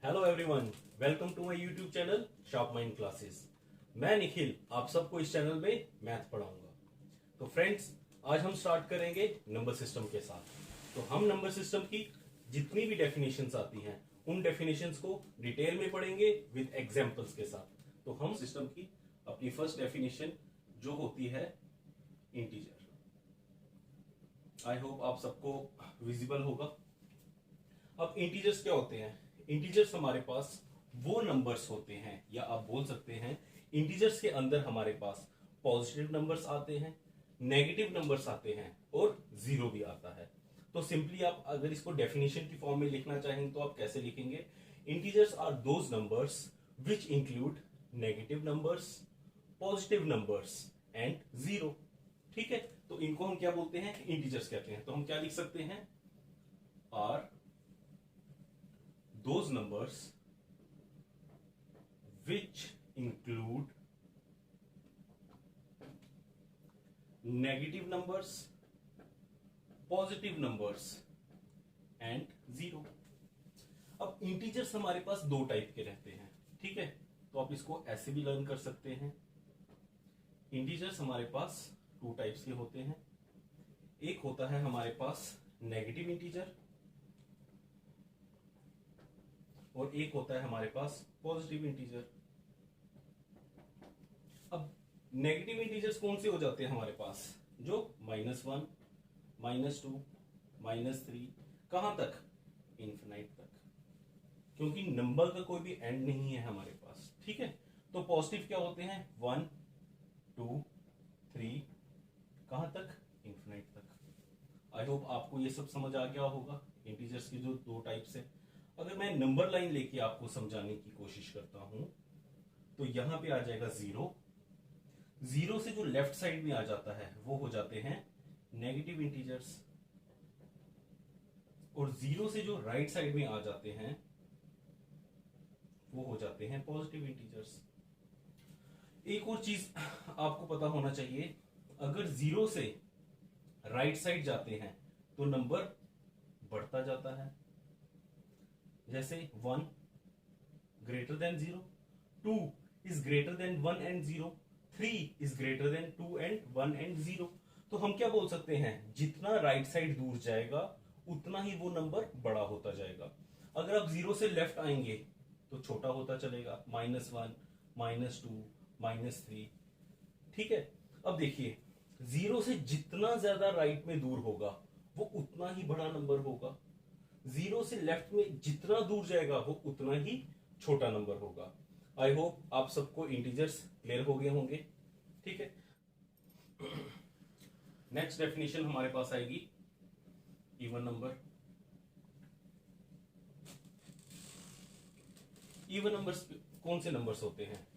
Hello everyone, welcome to my YouTube channel sharp mind classes. मैं निखिल आप सबको इस चैनल में मैथ पढ़ाऊंगा। तो फ्रेंड्स, आज हम स्टार्ट करेंगे नंबर सिस्टम के साथ। तो हम नंबर सिस्टम की जितनी भी डेफिनेशंस आती हैं उन डेफिनेशंस को डिटेल में पढ़ेंगे विद एग्जांपल्स के साथ। तो हम सिस्टम की अपनी फर्स्ट डेफिनेशन जो होती है इंटीजर। आई होप आप सबको विजिबल होगा। अब इंटीजर्स क्या होते हैं? इंटीजर्स हमारे पास वो नंबर्स होते हैं, या आप बोल सकते हैं इंटीजर्स के अंदर हमारे पास पॉजिटिव नंबर्स आते हैं, नेगेटिव नंबर्स आते हैं और जीरो भी आता है। तो सिंपली आप अगर इसको डेफिनेशन की फॉर्म में लिखना चाहेंगे तो आप कैसे लिखेंगे? Integers are those numbers which include negative numbers, positive numbers and zero. ठीक है, तो इनको हम क्या बोलते हैं? इंटीजर्स कहते हैं। तो हम क्या लिख सकते हैं? Are those numbers which include negative numbers, positive numbers and zero। अब इंटीजर्स हमारे पास दो टाइप के रहते हैं, ठीक है? तो आप इसको ऐसे भी लर्न कर सकते हैं। इंटीजर्स हमारे पास टू टाइप्स के होते हैं। एक होता है हमारे पास नेगेटिव इंटीजर और एक होता है हमारे पास पॉजिटिव इंटीजर। अब नेगेटिव इंटीजर्स कौन से हो जाते हैं हमारे पास? जो -1, -2, -3, कहां तक? इन्फिनाइट तक, क्योंकि नंबर का कोई भी एंड नहीं है हमारे पास। ठीक है, तो पॉजिटिव क्या होते हैं? 1, 2, 3, कहां तक? इन्फिनाइट तक। आई होप आपको ये सब समझ आ गया होगा इंटीजर्स की जो दो टाइप्स है। अगर मैं नंबर लाइन लेके आपको समझाने की कोशिश करता हूं तो यहां पे आ जाएगा जीरो। जीरो से जो लेफ्ट साइड में आ जाता है वो हो जाते हैं नेगेटिव इंटीजर्स, और जीरो से जो राइट साइड में आ जाते हैं वो हो जाते हैं पॉजिटिव इंटीजर्स। एक और चीज आपको पता होना चाहिए, अगर जीरो से राइट साइड जाते हैं तो नंबर बढ़ता जाता है। जैसे 1 greater than 0, 2 is greater than 1 and 0, 3 is greater than 2 and 1 and 0। तो हम क्या बोल सकते हैं? जितना राइट साइड दूर जाएगा उतना ही वो नंबर बड़ा होता जाएगा। अगर आप 0 से लेफ्ट आएंगे तो छोटा होता चलेगा, -1, -2, -3। ठीक है, अब देखिए 0 से जितना ज्यादा राइट में दूर होगा वो उतना ही बड़ा नंबर होगा। 0 से लेफ्ट में जितना दूर जाएगा वो उतना ही छोटा नंबर होगा। आई होप आप सबको इंटीजर्स क्लियर हो गए होंगे। ठीक है, नेक्स्ट डेफिनेशन हमारे पास आएगी इवन नंबर। इवन नंबर्स कौन से नंबर्स होते हैं?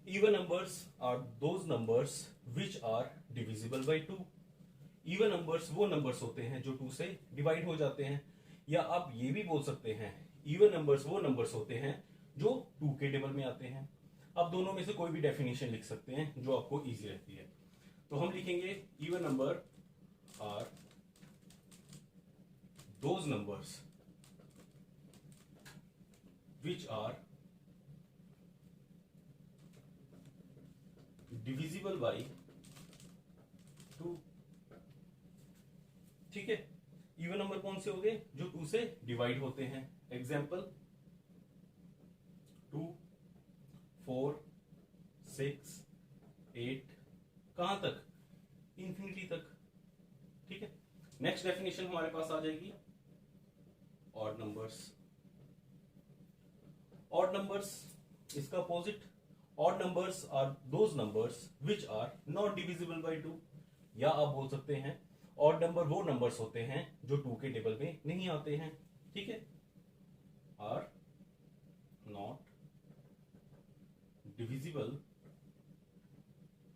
Even numbers are those numbers which are divisible by 2। Even numbers वो नंबर्स होते हैं जो 2 से डिवाइड हो जाते हैं, या आप ये भी बोल सकते हैं इवन नंबर्स वो नंबर्स होते हैं जो 2 के टेबल में आते हैं। आप दोनों में से कोई भी डेफिनेशन लिख सकते हैं जो आपको इजी रहती है। तो हम लिखेंगे even number are those numbers which are divisible by 2। ठीक है, इवन नंबर कौन से हो गए? जो 2 से डिवाइड होते हैं। एग्जाम्पल 2, 4, 6, 8, कहां तक? इंफिनिटी तक। ठीक है, नेक्स्ट डेफिनेशन हमारे पास आ जाएगी ऑड नंबर्स। ऑड नंबर्स, इसका opposite, odd numbers are those numbers which are not divisible by 2, या आप बोल सकते हैं ऑड नंबर वो नंबर्स होते हैं जो 2 के टेबल में नहीं आते हैं। ठीक है, are not divisible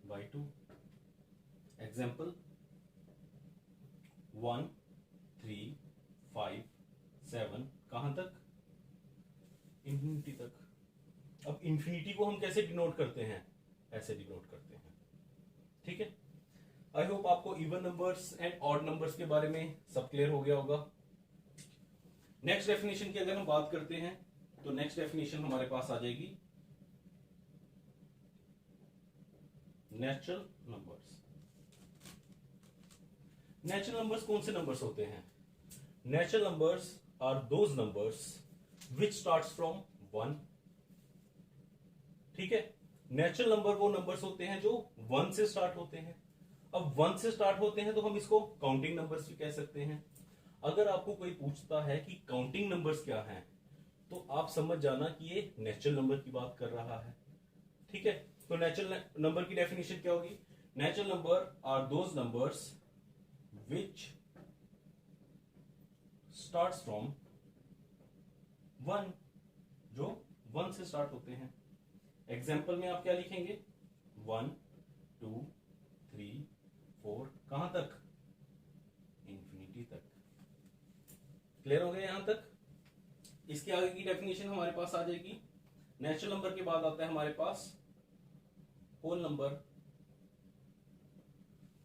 by 2। Example 1, 3, 5, 7, कहां तक? इंफिनिटी तक। अब इंफिनिटी को हम कैसे डिनोट करते हैं? ऐसे डिनोट करते हैं। ठीक है, आई होप आपको even numbers and odd numbers के बारे में सब क्लियर हो गया होगा। नेक्स्ट डेफिनेशन की अगर हम बात करते हैं तो नेक्स्ट डेफिनेशन हमारे पास आ जाएगी नेचुरल नंबर्स। नेचुरल नंबर्स कौन से नंबर्स होते हैं? Natural numbers are those numbers which starts from 1। ठीक है, नेचुरल नंबर वो नंबर्स होते हैं जो 1 से स्टार्ट होते हैं। अब 1 से स्टार्ट होते हैं तो हम इसको काउंटिंग नंबर्स भी कह सकते हैं। अगर आपको कोई पूछता है कि काउंटिंग नंबर्स क्या हैं, तो आप समझ जाना कि ये नेचुरल नंबर की बात कर रहा है। ठीक है, तो नेचुरल नंबर की डेफिनेशन क्या होगी? Natural number are those numbers which starts from 1, जो 1 से स्टार्ट होते हैं। एग्जाम्पल में आप क्या लिखेंगे? 1 2 3 4, कहां तक? इंफिनिटी तक। क्लियर हो गया यहां तक? इसके आगे की डेफिनेशन हमारे पास आ जाएगी। नेचुरल नंबर के बाद आता है हमारे पास होल नंबर।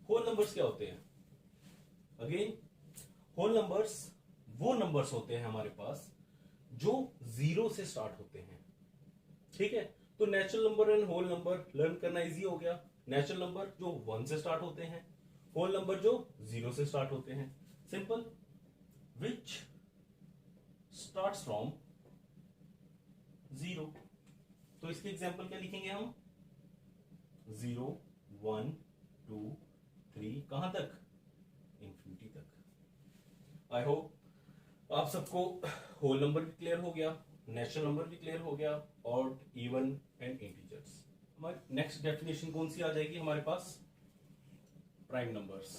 होल नंबर्स क्या होते हैं? अगेन, होल नंबर्स वो नंबर्स होते हैं हमारे पास जो 0 से स्टार्ट होते हैं। ठीक है, तो natural number and whole number learn करना इजी हो गया। नेचुरल नंबर जो 1 से स्टार्ट होते हैं, होल नंबर जो 0 से स्टार्ट होते हैं। Simple, which starts from 0। तो इसके एग्जाम्पल क्या लिखेंगे हम? 0 1 2 3, कहां तक? इंफिनिटी तक। आई होप आप सबको होल नंबर भी क्लियर हो गया, नेचुरल नंबर भी क्लियर हो गया, और इवन एंड इंटीजर्स। हमारी नेक्स्ट डेफिनेशन कौन सी आ जाएगी हमारे पास? Prime numbers.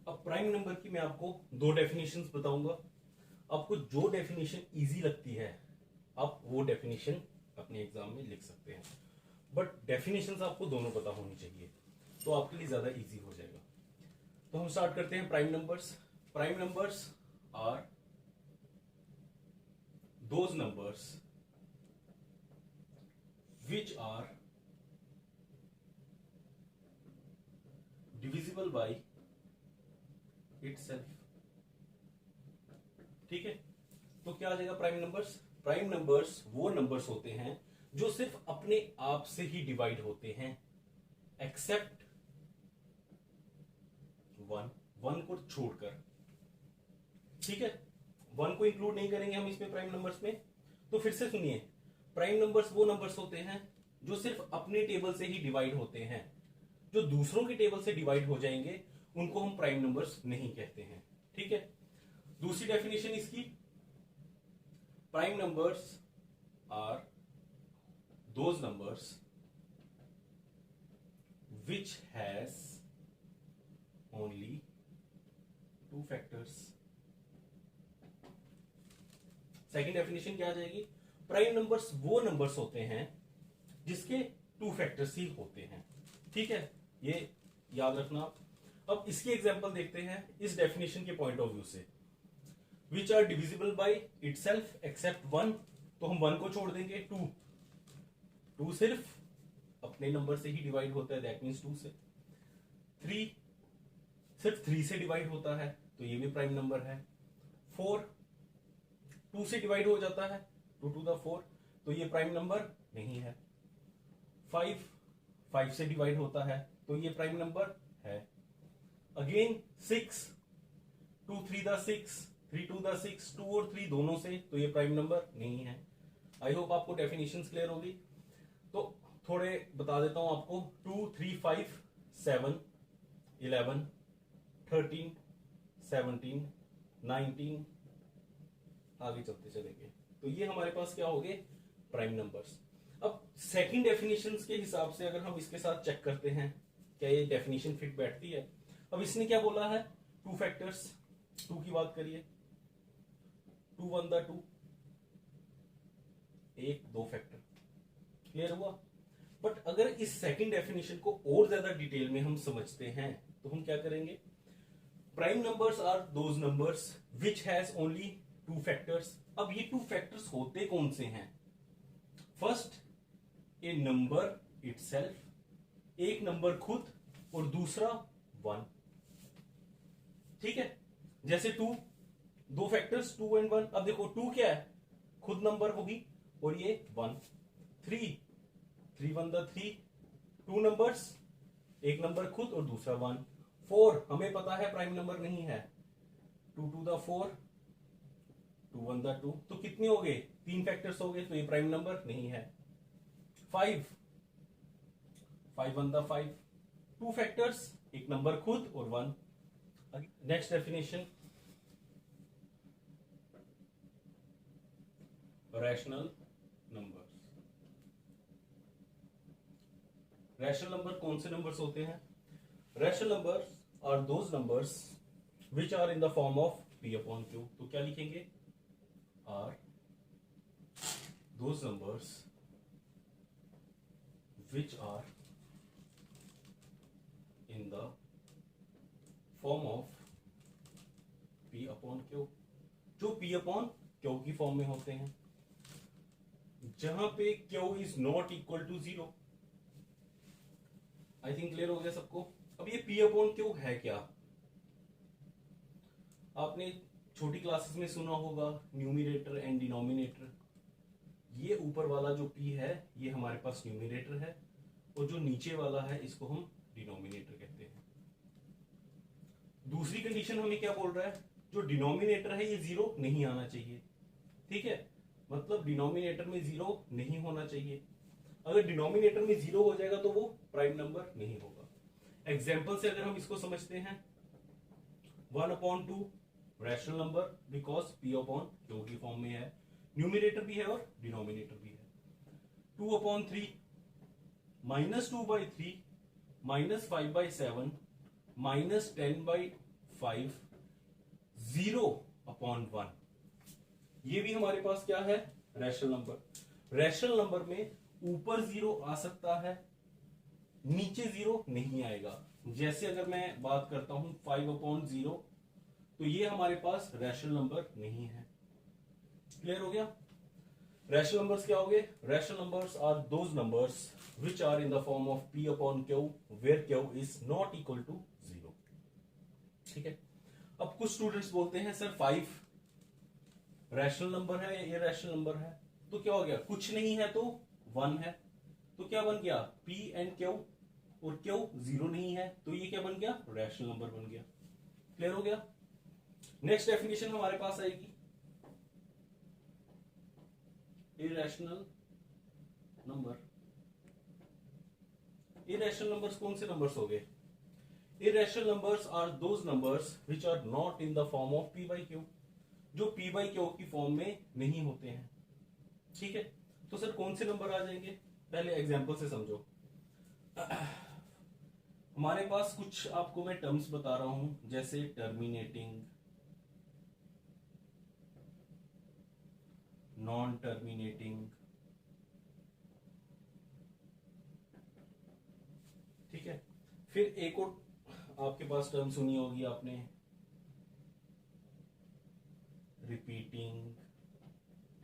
अब प्राइम नंबर की मैं आपको 2 डेफिनेशंस बताऊंगा। आपको जो डेफिनेशन इजी लगती है आप वो डेफिनेशन अपने एग्जाम में लिख सकते हैं, बट डेफिनेशंस आपको दोनों पता होनी चाहिए, तो आपके लिए ज्यादा इजी हो जाएगा। तो हम स्टार्ट करते हैं prime numbers. Prime numbers are those numbers which are divisible by itself. ठीक है, तो क्या आ जाएगा प्राइम नंबर्स? प्राइम नंबर्स वो नंबर्स होते हैं जो सिर्फ अपने आप से ही डिवाइड होते हैं, एक्सेप्ट 1 को छोड़कर। ठीक है, 1 को इंक्लूड नहीं करेंगे हम इसमें प्राइम नंबर्स में। तो फिर से सुनिए, प्राइम नंबर्स वो नंबर्स होते हैं जो सिर्फ अपने टेबल से ही डिवाइड होते हैं। जो दूसरों के टेबल से डिवाइड हो जाएंगे उनको हम प्राइम नंबर्स नहीं कहते हैं। ठीक है, दूसरी डेफिनेशन इसकी, prime numbers are those numbers which has only 2 factors. Second definition क्या आ जाएगी? प्राइम नंबर्स वो नंबर्स होते हैं जिसके 2 फैक्टर्स ही होते हैं। ठीक है, ये याद रखना आप। अब इसकी एग्जांपल देखते हैं इस डेफिनेशन के पॉइंट ऑफ व्यू से। Which are divisible by itself except 1, तो हम 1 को छोड़ देंगे। 2 सिर्फ अपने नंबर से ही डिवाइड होता है, दैट मीन्स 2 से। 3 सिर्फ 3 से डिवाइड होता है, तो ये भी प्राइम नंबर है। 4 2 से डिवाइड हो जाता है, 2 to the 4, तो ये प्राइम नंबर नहीं है। 5 से डिवाइड होता है, तो ये प्राइम नंबर है। अगेन 6 2 3 the 6, 3 2 the 6, 2 और 3 दोनों से, तो ये प्राइम नंबर नहीं है। आई होप आपको डेफिनेशंस क्लियर होगी। तो थोड़े बता देता हूं आपको। 2 3 5 7 11 13 17 19, आगे चलते चलेंगे। तो ये हमारे पास क्या हो गए? Prime numbers. अब सेकंड डेफिनेशन के हिसाब से अगर हम इसके साथ चेक करते हैं क्या ये डेफिनेशन फिट बैठती है। अब इसने क्या बोला है? 2 फैक्टर्स, 2 की बात करिए। 2 1 the 2, 1 2 फैक्टर। क्लियर हुआ? बट अगर इस सेकंड डेफिनेशन को और ज्यादा डिटेल में हम समझते हैं तो हम क्या करेंगे? Prime numbers are those numbers which has only 2 factors. अब ये 2 फैक्टर्स होते कौन से हैं? फर्स्ट, ए नंबर इटसेल्फ, एक नंबर खुद, और दूसरा 1। ठीक है, जैसे 2, दो फैक्टर्स 2 एंड 1। अब देखो 2 क्या है, खुद नंबर होगी, और ये 1। 3, 3 1 द 3, 2 नंबर्स, एक नंबर खुद और दूसरा 1। 4 हमें पता है प्राइम नंबर नहीं है, 2 2 द 4, 2 1 द 2, तो कितने हो गए, 3 फैक्टर्स हो गए, तो ये प्राइम नंबर नहीं है। 5 5 1 द 5, 2 फैक्टर्स, एक नंबर खुद और 1। Next definition, rational numbers. Rational number कौन से नंबर्स होते हैं? Rational numbers are those numbers which are in the form of p upon q। तो क्या लिखेंगे, are those numbers which are in the form of p upon q, जो p upon q की form में होते हैं, जहां पे q is not equal to 0। I think clear हो गया सबको। अब ये p अपॉन q है क्या? आपने छोटी क्लासेस में सुना होगा न्यूमिनेटर एंड डिनोमिनेटर। ये ऊपर वाला जो p है ये हमारे पास न्यूमिनेटर है, और जो नीचे वाला है इसको हम डिनोमिनेटर कहते हैं। दूसरी कंडीशन हमें क्या बोल रहा है, जो डिनोमिनेटर है ये 0 नहीं आना चाहिए। ठीक है, मतलब डिनोमिनेटर में 0 नहीं होना चाहिए। अगर डिनोमिनेटर में 0 हो जाएगा तो वो प्राइम नंबर नहीं होगा। एग्जाम्पल से अगर हम इसको समझते हैं, 1 upon 2 rational number because p upon q की फॉर्म में है, न्यूमिनेटर भी है और डिनोमिनेटर भी है। 2 अपॉन 3 -2/3 -5/7 -10/5 0 अपॉन 1, ये भी हमारे पास क्या है, रैशनल नंबर। रैशनल नंबर में ऊपर 0 आ सकता है, नीचे 0 नहीं आएगा। जैसे अगर मैं बात करता हूं 5 अपॉन 0, तो ये हमारे पास रैशनल नंबर नहीं है। क्लियर हो गया? रैशनल नंबर्स क्या हो गए? Rational numbers are those numbers which are in the form of p upon q where q is not equal to 0। ठीक है, अब कुछ स्टूडेंट्स बोलते हैं सर 5 रैशनल नंबर है या इरैशनल नंबर है, तो क्या हो गया, कुछ नहीं है तो 1 है, तो क्या बन गया, p एंड q, और q 0 नहीं है, तो ये क्या बन गया, रैशनल नंबर बन गया। क्लियर हो गया? नेक्स्ट डेफिनेशन हमारे पास आएगी इरैशनल नंबर। इरैशनल नंबर्स कौन से नंबर्स हो गए? Irrational numbers are those numbers which are not in the form of p by q, जो p बाई q की फॉर्म में नहीं होते हैं। ठीक है, तो सर कौन से नंबर आ जाएंगे? पहले एग्जांपल से समझो। हमारे पास कुछ आपको मैं टर्म्स बता रहा हूं, जैसे टर्मिनेटिंग, नॉन टर्मिनेटिंग। ठीक है, फिर एक और आपके पास टर्म सुनी होगी आपने, repeating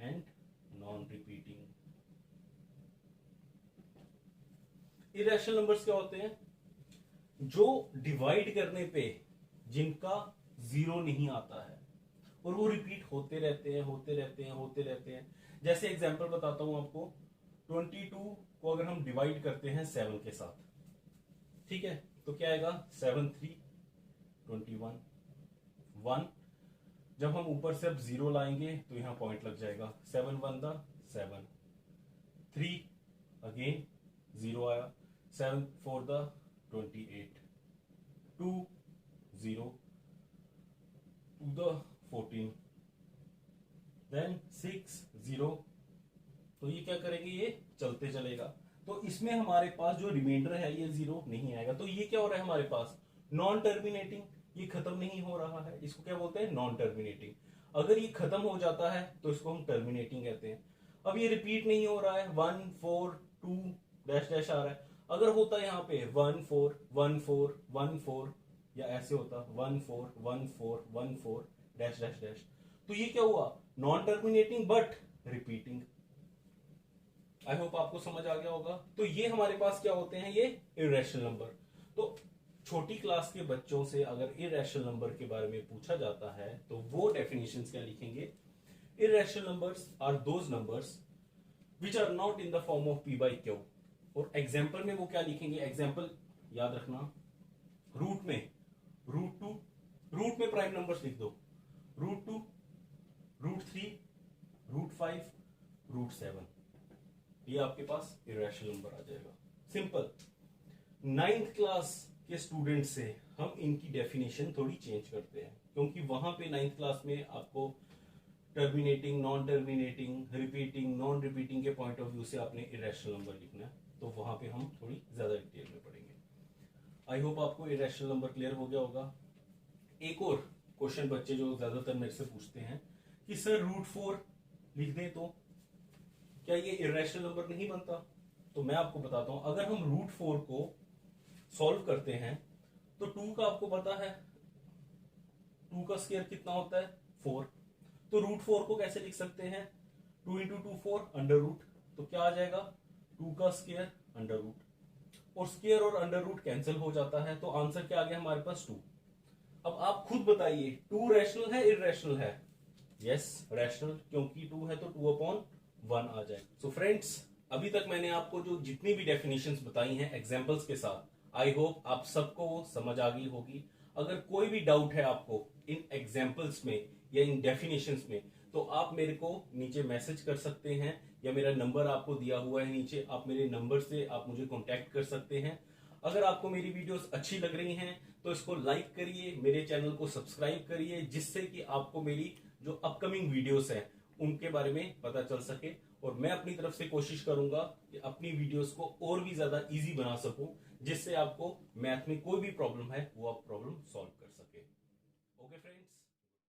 and non repeating. Irrational numbers क्या होते हैं? जो डिवाइड करने पे जिनका 0 नहीं आता है और वो रिपीट होते रहते हैं, होते रहते हैं, होते रहते हैं। जैसे एग्जांपल बताता हूं आपको, 22 को अगर हम डिवाइड करते हैं 7 के साथ, ठीक है, तो क्या आएगा, 7 3 21 1। जब हम ऊपर से अब 0 लाएंगे तो यहां पॉइंट लग जाएगा, 7 1 द 7, 3 अगेन 0 आया, 7 4 द 28, 2 0 2 द 14, देन 6 0। तो ये क्या करेंगे, ये चलते चलेगा। तो इसमें हमारे पास जो रिमाइंडर है ये 0 नहीं आएगा। तो ये क्या हो रहा है हमारे पास, नॉन टर्मिनेटिंग, ये खत्म नहीं हो रहा है, इसको क्या बोलते हैं, नॉन टर्मिनेटिंग। अगर ये खत्म हो जाता है तो इसको हम टर्मिनेटिंग कहते हैं। अब ये रिपीट नहीं हो रहा है, 1 4 2 डैश डैश आ रहा है। अगर होता है यहाँ पे 1 4 1 4 1 4, या ऐसे होता 1 4 1 4 1 4 डैश डैश डैश, तो ये क्या हुआ, non terminating but repeating. I hope आपको समझ आ गया होगा। तो ये हमारे पास क्या होते हैं, ये इरैशनल नंबर। तो छोटी क्लास के बच्चों से अगर इरेशनल नंबर के बारे में पूछा जाता है तो वो डेफिनेशंस क्या लिखेंगे? Irrational numbers are those numbers which are not in the form of p by q। और एग्जाम्पल में वो क्या लिखेंगे? एग्जाम्पल याद रखना, रूट में √2, रूट में प्राइम नंबर्स लिख दो, √2, √3, √5, √7, ये आपके पास इरेशनल नंबर आ जाएगा। सिंपल। 9th क्लास के स्टूडेंट से हम इनकी डेफिनेशन थोड़ी चेंज करते हैं, क्योंकि वहां पे 9th क्लास में आपको terminating, non terminating, repeating, non repeating के पॉइंट ऑफ व्यू से आपने इरेशनल नंबर लिखना है, तो वहां पे हम थोड़ी ज्यादा डिटेल में पढ़ेंगे। आई होप आपको इरेशनल नंबर क्लियर हो गया होगा। एक और क्वेश्चन बच्चे जो ज्यादातर मेरे से पूछते हैं कि सर √4 लिख दें तो क्या ये इरेशनल नंबर नहीं बनता? तो मैं आपको बताता हूं, अगर हम √4 को सॉल्व करते हैं तो 2 का आपको पता है, 2 का स्क्वायर कितना होता है? 4। तो √4 को कैसे लिख सकते हैं? 2 × 2 4 अंडर रूट, तो क्या आ जाएगा? 2 का स्क्वायर अंडर रूट, और स्क्वायर और अंडर रूट कैंसिल हो जाता है, तो आंसर क्या आ गया हमारे पास? 2। अब आप खुद बताइए, 2 रैशनल है इररेशनल है? यस रैशनल, क्योंकि 2 है तो 2/1 आ जाए। सो फ्रेंड्स, अभी तक मैंने आपको जो जितनी भी डेफिनेशंस बताई हैं एग्जांपल्स के साथ, आई होप आप सबको वो समझ आ गई होगी। अगर कोई भी डाउट है आपको इन एग्जांपल्स में या इन डेफिनेशंस में, तो आप मेरे को नीचे मैसेज कर सकते हैं, या मेरा नंबर आपको दिया हुआ है नीचे, आप मेरे नंबर से आप मुझे कांटेक्ट कर सकते हैं। अगर आपको मेरी वीडियोस अच्छी लग रही हैं तो इसको लाइक करिए, मेरे चैनल को सब्सक्राइब करिए, जिससे कि आपको मेरी जो अपकमिंग वीडियोस हैं उनके बारे में पता चल सके, और मैं अपनी तरफ से कोशिश करूंगा कि अपनी वीडियोस को और भी ज्यादा इजी बना सकूं, जिससे आपको मैथ में कोई भी प्रॉब्लम है वो आप प्रॉब्लम सॉल्व कर सके। Okay friends.